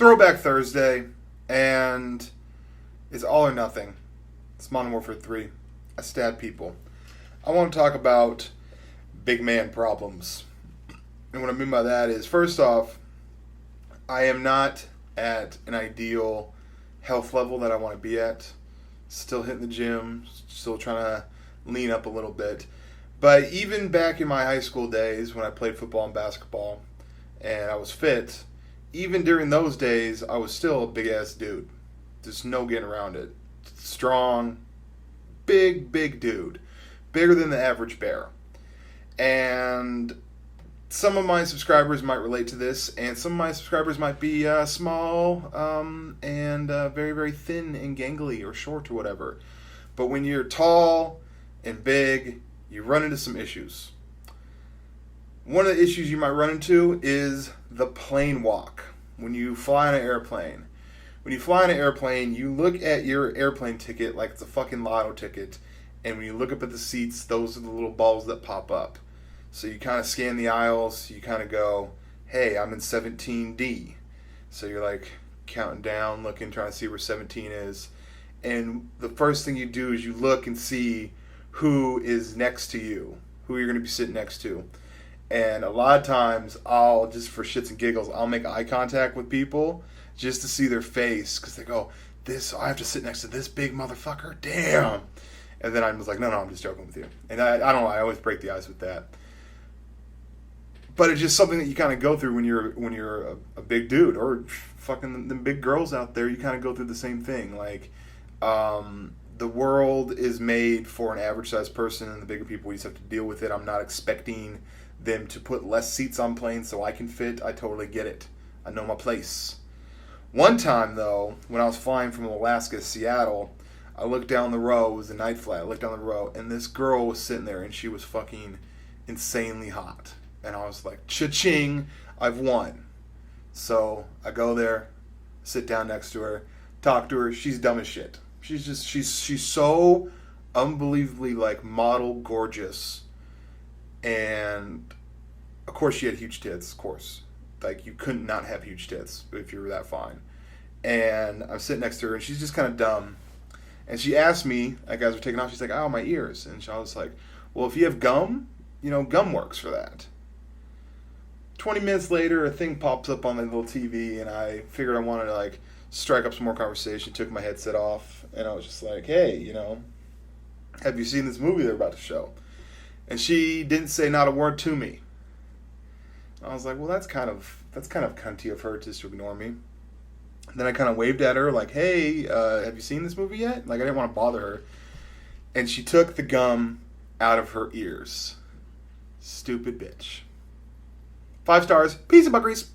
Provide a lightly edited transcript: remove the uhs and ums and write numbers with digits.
Throwback Thursday, and it's all or nothing. It's Modern Warfare 3. I stab people. I want to talk about big man problems. And what I mean by that is, first off, I am not at an ideal health level that I want to be at. Still hitting the gym, still trying to lean up a little bit. But even back in my high school days when I played football and basketball and I was fit, even during those days, I was still a big-ass dude. There's no getting around it. Strong, big dude. Bigger than the average bear. And some of my subscribers might relate to this, and some of my subscribers might be small and very thin and gangly or short or whatever. But when you're tall and big, you run into some issues. One of the issues you might run into is the plane walk. When you fly on an airplane. When you fly on an airplane, you look at your airplane ticket like it's a fucking lotto ticket. And when you look up at the seats, those are the little balls that pop up. So you kind of scan the aisles. You kind of go, hey, I'm in 17D. So you're like counting down, looking, trying to see where 17 is. And the first thing you do is you look and see who is next to you, who you're going to be sitting next to. And a lot of times, I'll, just for shits and giggles, I'll make eye contact with people just to see their face. Because they go, I have to sit next to this big motherfucker? Damn. And then I'm just like, no, I'm just joking with you. And I don't know, I always break the ice with that. But it's just something that you kind of go through when you're a big dude. Or fucking the big girls out there, you kind of go through the same thing. Like, the world is made for an average-sized person, and the bigger people, we just have to deal with it. I'm not expecting them to put less seats on planes so I can fit. I totally get it. I know my place. One time, though, when I was flying from Alaska to Seattle, I looked down the row. It was a night flight. I looked down the row, and this girl was sitting there, and she was fucking insanely hot. And I was like, cha-ching, I've won. So I go there, sit down next to her, talk to her. She's dumb as shit. She's so unbelievably like model gorgeous. And of course she had huge tits, of course. Like, you couldn't not have huge tits if you were that fine. And I'm sitting next to her, and she's just kind of dumb. And she asked me, like, as we're taking off, she's like, oh, my ears. And I was like, well, if you have gum, gum works for that. 20 minutes later, a thing pops up on the little TV, and I figured I wanted to, like, strike up some more conversation, took my headset off, and I was just like, hey, have you seen this movie they're about to show? And she didn't say not a word to me. I was like, well, that's kind of cunty of her just to ignore me. And then I kind of waved at her like, hey, have you seen this movie yet? Like, I didn't want to bother her. And she took the gum out of her ears. Stupid bitch. 5 stars. Peace and butt grease.